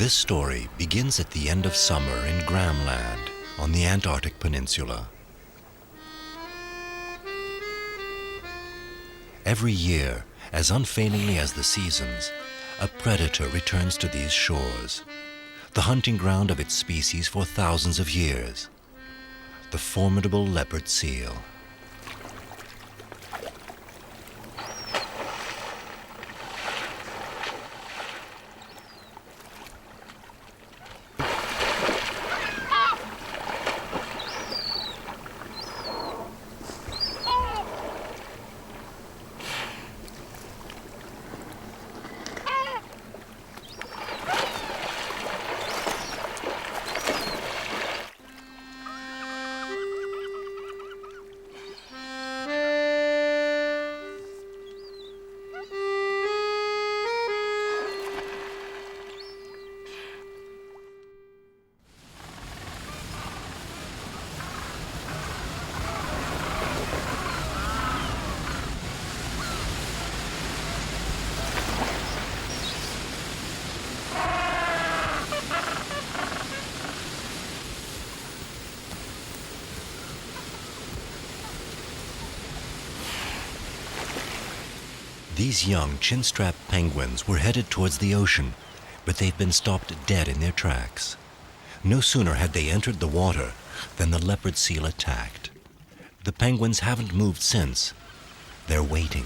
This story begins at the end of summer in Graham Land on the Antarctic Peninsula. Every year, as unfailingly as the seasons, a predator returns to these shores, the hunting ground of its species for thousands of years, the formidable leopard seal. These young chinstrap penguins were headed towards the ocean, but they've been stopped dead in their tracks. No sooner had they entered the water than the leopard seal attacked. The penguins haven't moved since. They're waiting.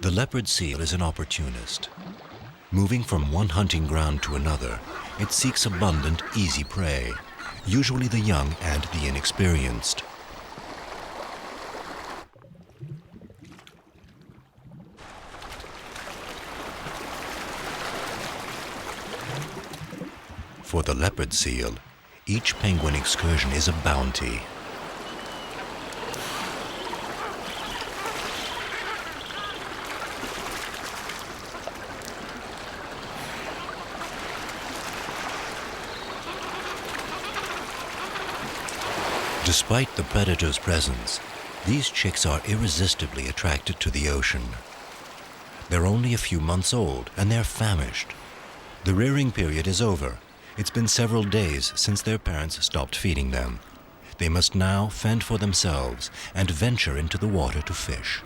The leopard seal is an opportunist. Moving from one hunting ground to another, it seeks abundant, easy prey, usually the young and the inexperienced. For the leopard seal, each penguin excursion is a bounty. Despite the predator's presence, these chicks are irresistibly attracted to the ocean. They're only a few months old and they're famished. The rearing period is over. It's been several days since their parents stopped feeding them. They must now fend for themselves and venture into the water to fish.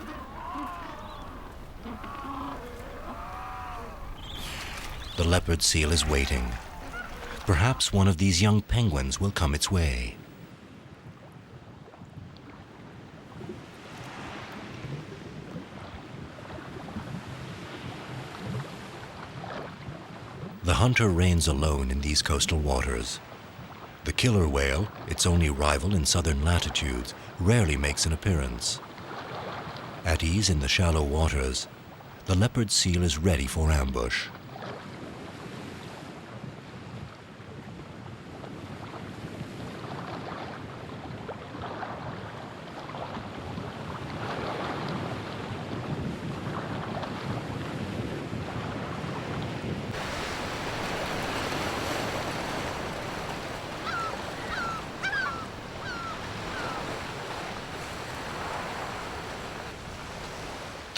The leopard seal is waiting. Perhaps one of these young penguins will come its way. The hunter reigns alone in these coastal waters. The killer whale, its only rival in southern latitudes, rarely makes an appearance. At ease in the shallow waters, the leopard seal is ready for ambush.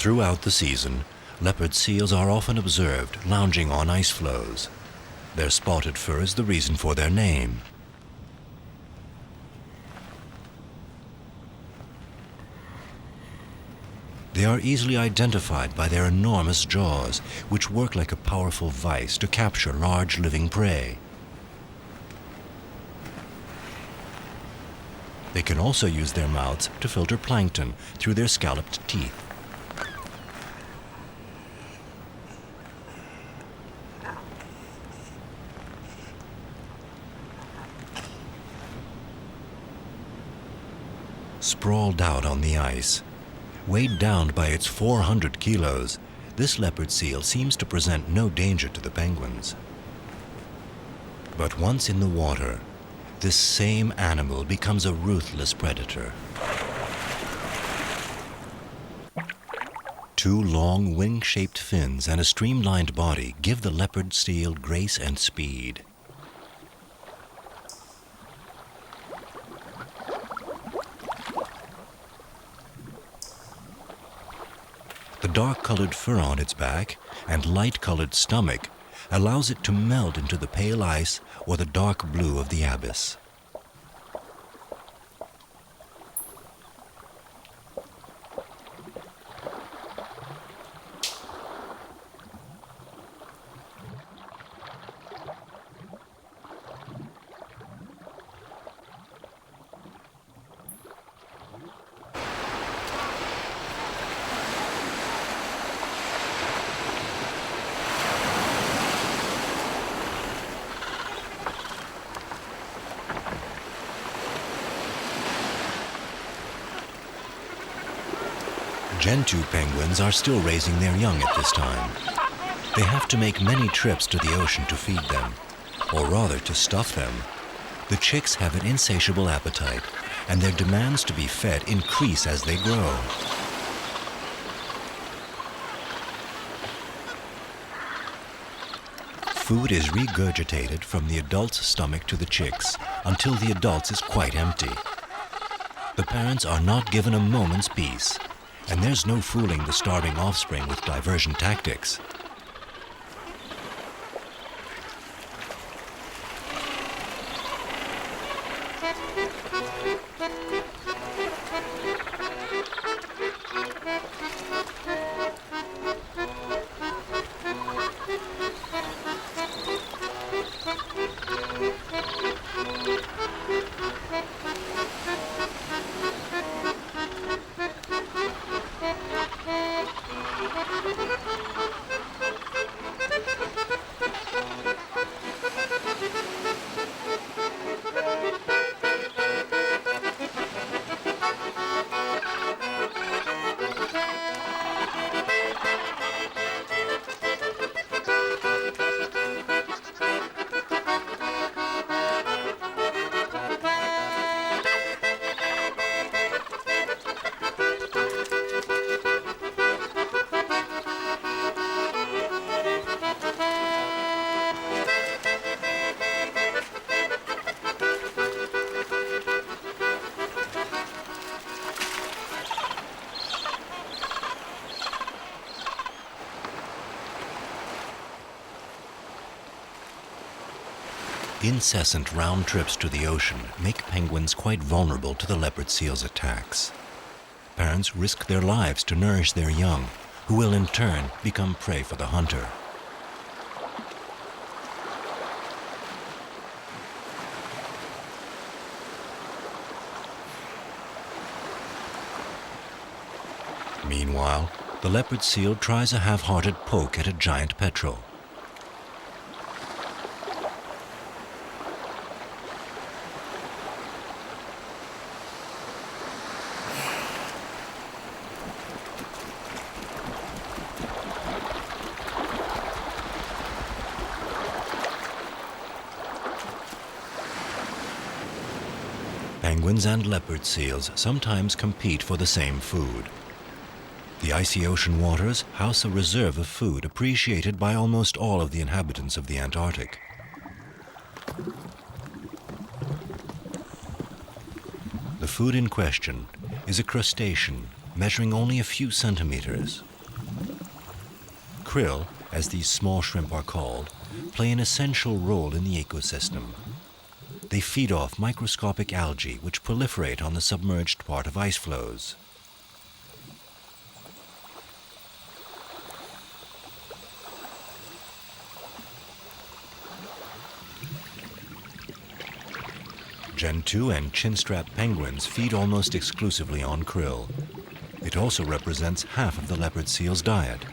Throughout the season, leopard seals are often observed lounging on ice floes. Their spotted fur is the reason for their name. They are easily identified by their enormous jaws, which work like a powerful vice to capture large living prey. They can also use their mouths to filter plankton through their scalloped teeth. Sprawled out on the ice, weighed down by its 400 kilos, this leopard seal seems to present no danger to the penguins. But once in the water, this same animal becomes a ruthless predator. Two long wing-shaped fins and a streamlined body give the leopard seal grace and speed. The dark-colored fur on its back and light-colored stomach allows it to melt into the pale ice or the dark blue of the abyss. Gentoo penguins are still raising their young at this time. They have to make many trips to the ocean to feed them, or rather to stuff them. The chicks have an insatiable appetite, and their demands to be fed increase as they grow. Food is regurgitated from the adult's stomach to the chicks until the adult's is quite empty. The parents are not given a moment's peace, and there's no fooling the starving offspring with diversion tactics. Incessant round trips to the ocean make penguins quite vulnerable to the leopard seal's attacks. Parents risk their lives to nourish their young, who will in turn become prey for the hunter. Meanwhile, the leopard seal tries a half-hearted poke at a giant petrel. Penguins and leopard seals sometimes compete for the same food. The icy ocean waters house a reserve of food appreciated by almost all of the inhabitants of the Antarctic. The food in question is a crustacean measuring only a few centimeters. Krill, as these small shrimp are called, play an essential role in the ecosystem. They feed off microscopic algae which proliferate on the submerged part of ice floes. Gentoo and Chinstrap penguins feed almost exclusively on krill. It also represents half of the leopard seal's diet.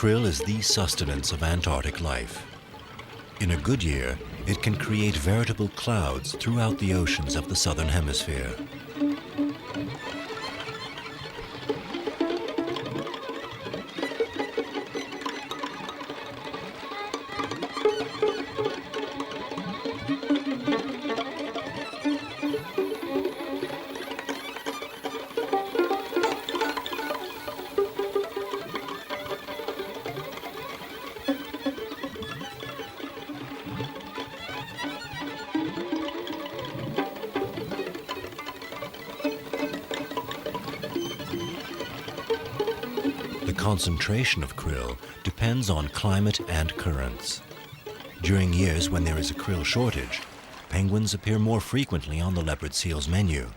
Krill is the sustenance of Antarctic life. In a good year, it can create veritable clouds throughout the oceans of the southern hemisphere. concentration of krill depends on climate and currents. During years when there is a krill shortage, penguins appear more frequently on the leopard seal's menu.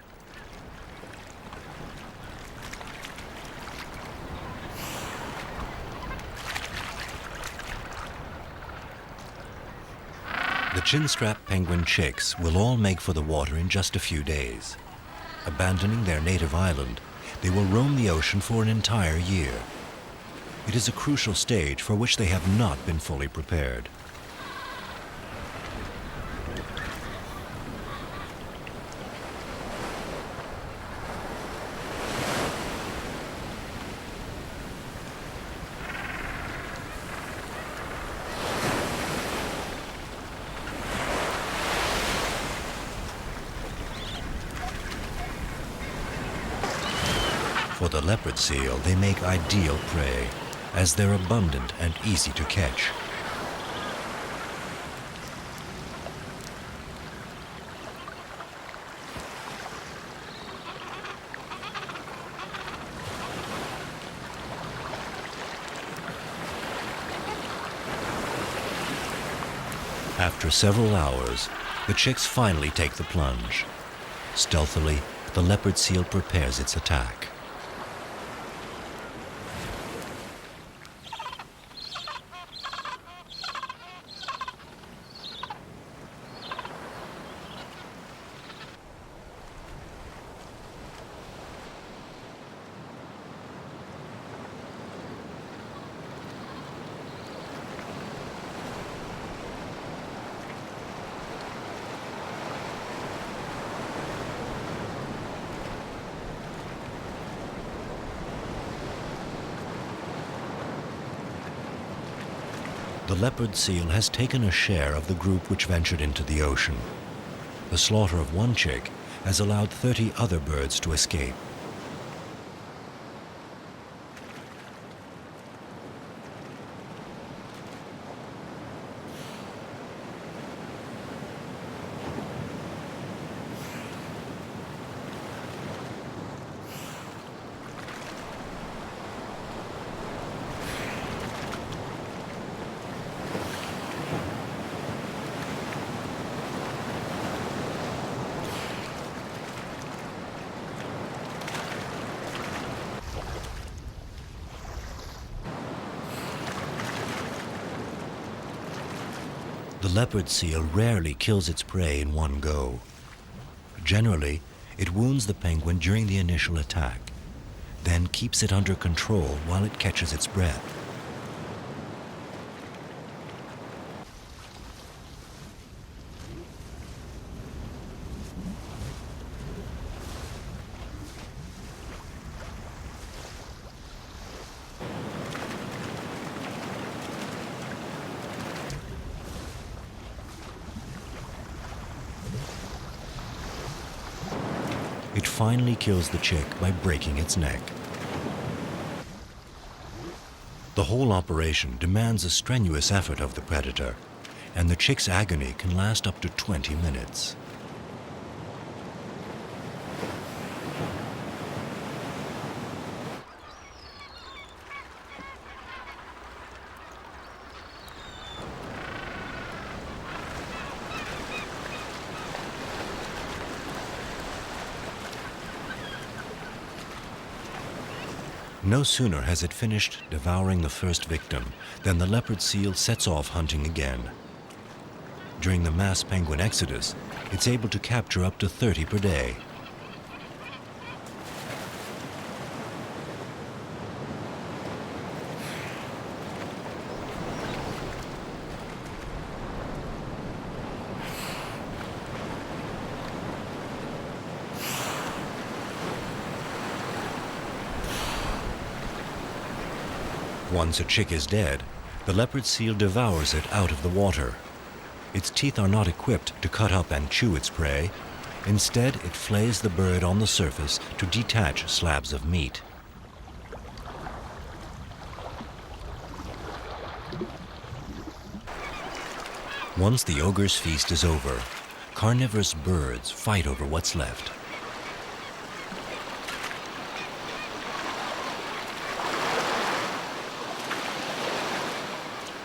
The chinstrap penguin chicks will all make for the water in just a few days. Abandoning their native island, they will roam the ocean for an entire year. It is a crucial stage for which they have not been fully prepared. For the leopard seal, they make ideal prey, as they're abundant and easy to catch. After several hours, the chicks finally take the plunge. Stealthily, the leopard seal prepares its attack. The leopard seal has taken a share of the group which ventured into the ocean. The slaughter of one chick has allowed 30 other birds to escape. The leopard seal rarely kills its prey in one go. Generally, it wounds the penguin during the initial attack, then keeps it under control while it catches its breath. It finally kills the chick by breaking its neck. The whole operation demands a strenuous effort of the predator, and the chick's agony can last up to 20 minutes. No sooner has it finished devouring the first victim than the leopard seal sets off hunting again. During the mass penguin exodus, it's able to capture up to 30 per day. Once a chick is dead, the leopard seal devours it out of the water. Its teeth are not equipped to cut up and chew its prey. Instead, it flays the bird on the surface to detach slabs of meat. Once the ogre's feast is over, carnivorous birds fight over what's left.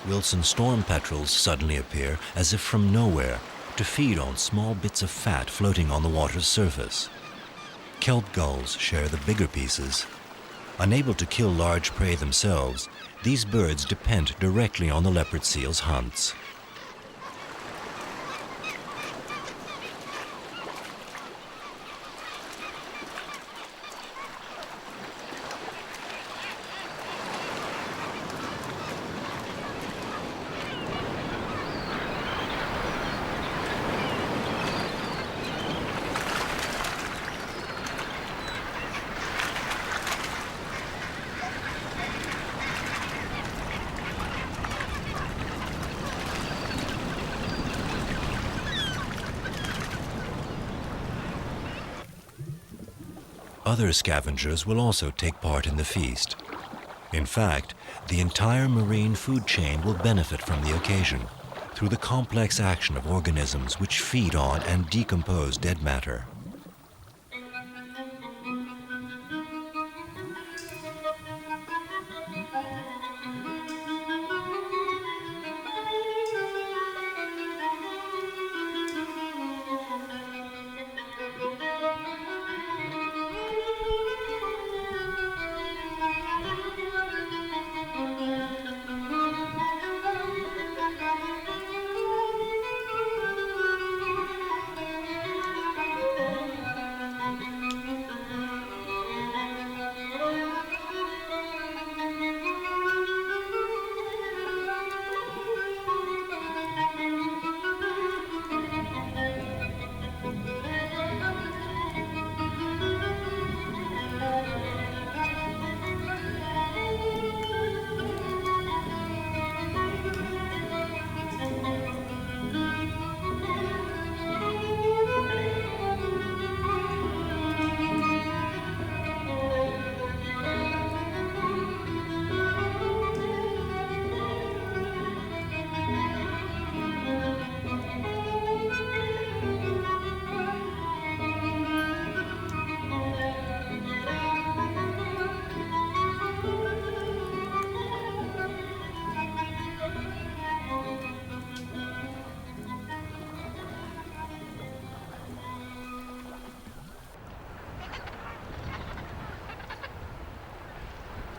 Wilson storm petrels suddenly appear as if from nowhere to feed on small bits of fat floating on the water's surface. Kelp gulls share the bigger pieces. Unable to kill large prey themselves, these birds depend directly on the leopard seal's hunts. Other scavengers will also take part in the feast. In fact, the entire marine food chain will benefit from the occasion through the complex action of organisms which feed on and decompose dead matter.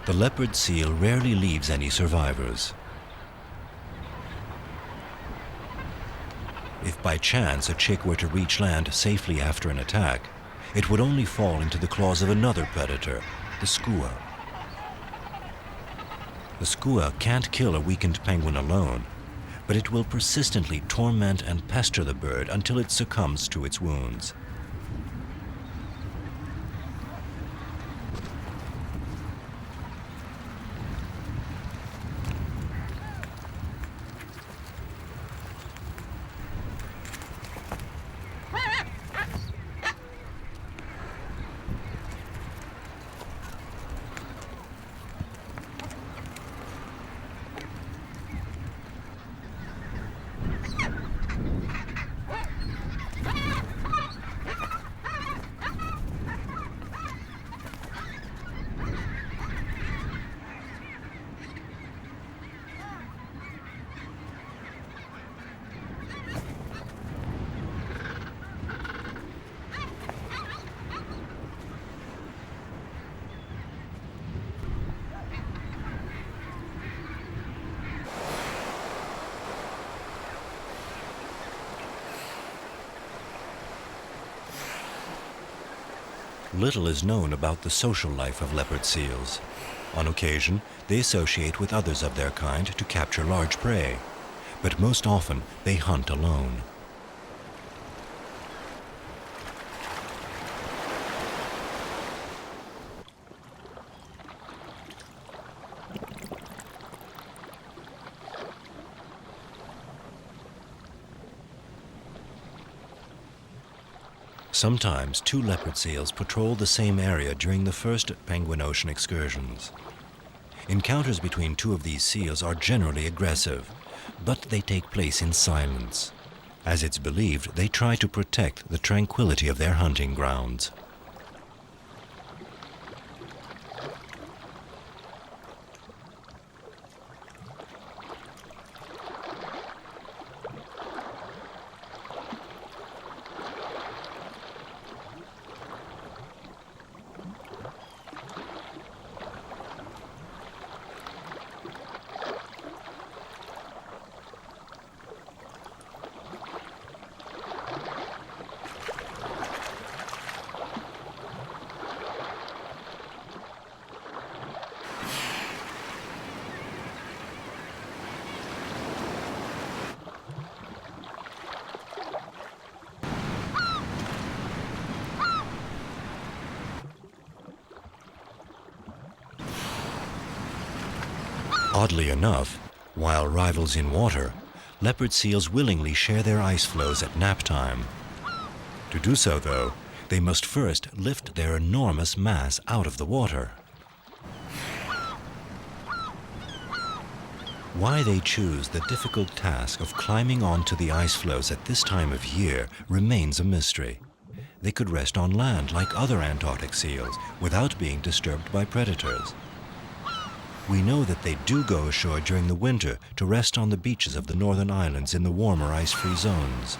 The leopard seal rarely leaves any survivors. If by chance a chick were to reach land safely after an attack, it would only fall into the claws of another predator, the skua. The skua can't kill a weakened penguin alone, but it will persistently torment and pester the bird until it succumbs to its wounds. Little is known about the social life of leopard seals. On occasion, they associate with others of their kind to capture large prey, but most often they hunt alone. Sometimes two leopard seals patrol the same area during the first Penguin Ocean excursions. Encounters between two of these seals are generally aggressive, but they take place in silence. As it's believed, they try to protect the tranquility of their hunting grounds. Oddly enough, while rivals in water, leopard seals willingly share their ice floes at nap time. To do so, though, they must first lift their enormous mass out of the water. Why they choose the difficult task of climbing onto the ice floes at this time of year remains a mystery. They could rest on land like other Antarctic seals without being disturbed by predators. We know that they do go ashore during the winter to rest on the beaches of the northern islands in the warmer ice-free zones.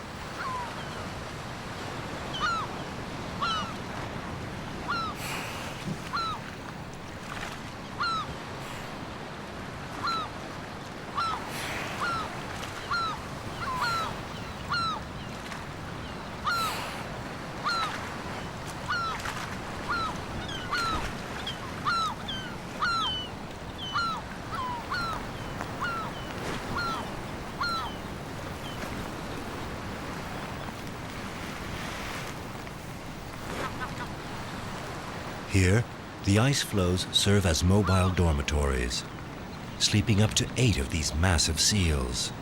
Here, the ice floes serve as mobile dormitories, sleeping up to 8 of these massive seals.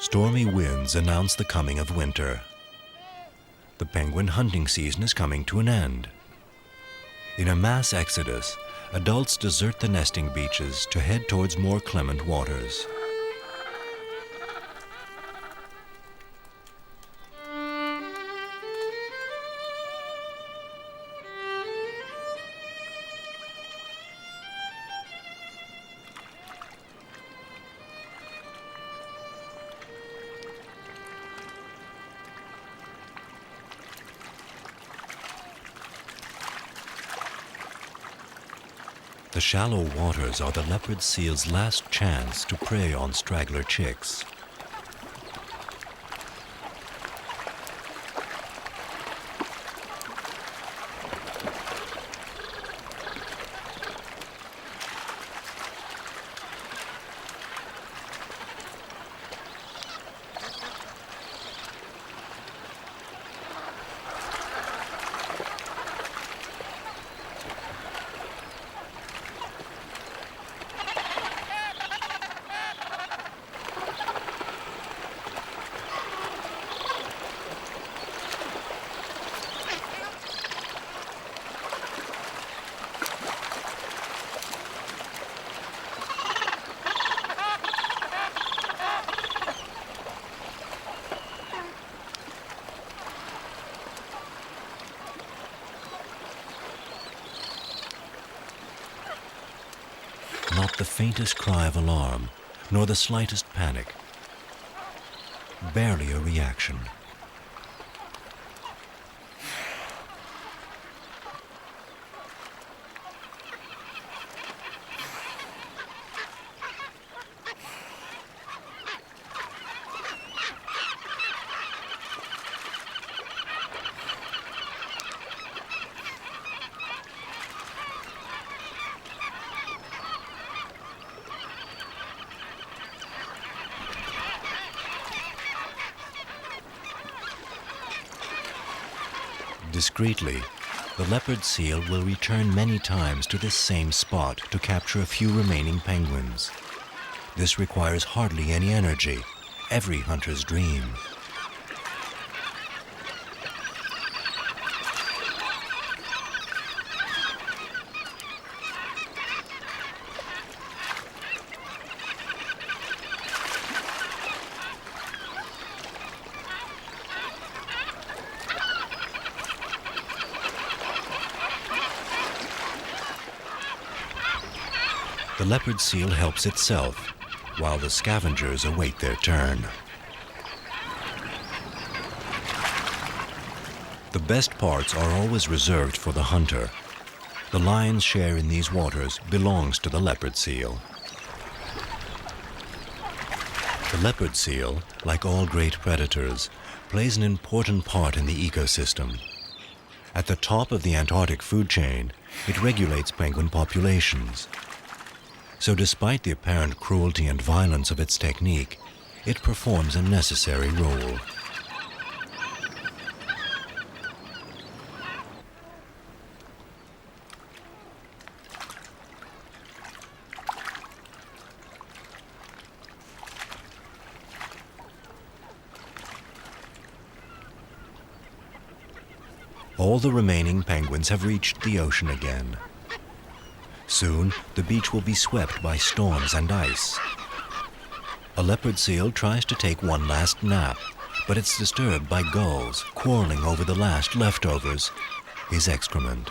Stormy winds announce the coming of winter. The penguin hunting season is coming to an end. In a mass exodus, adults desert the nesting beaches to head towards more clement waters. The shallow waters are the leopard seal's last chance to prey on straggler chicks. Not the faintest cry of alarm, nor the slightest panic. Barely a reaction. Discreetly, the leopard seal will return many times to this same spot to capture a few remaining penguins. This requires hardly any energy, every hunter's dream. The leopard seal helps itself, while the scavengers await their turn. The best parts are always reserved for the hunter. The lion's share in these waters belongs to the leopard seal. The leopard seal, like all great predators, plays an important part in the ecosystem. At the top of the Antarctic food chain, it regulates penguin populations. So despite the apparent cruelty and violence of its technique, it performs a necessary role. All the remaining penguins have reached the ocean again. Soon, the beach will be swept by storms and ice. A leopard seal tries to take one last nap, but it's disturbed by gulls quarreling over the last leftovers, his excrement.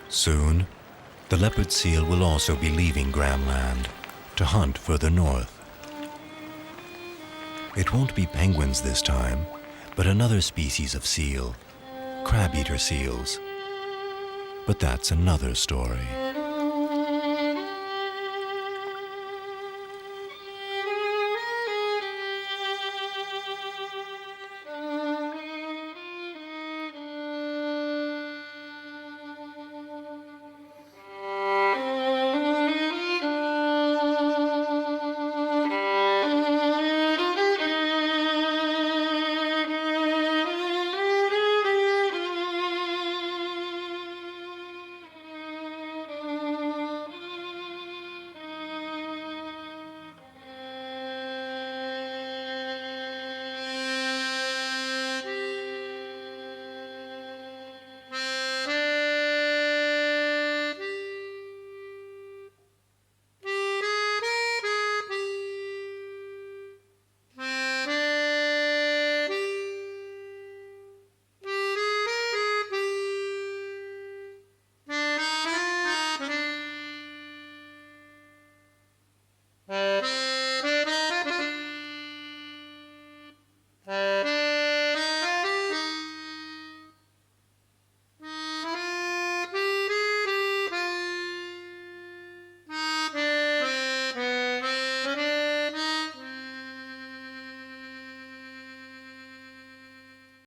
Soon, the leopard seal will also be leaving Graham Land to hunt further north. It won't be penguins this time, but another species of seal, crab-eater seals. But that's another story.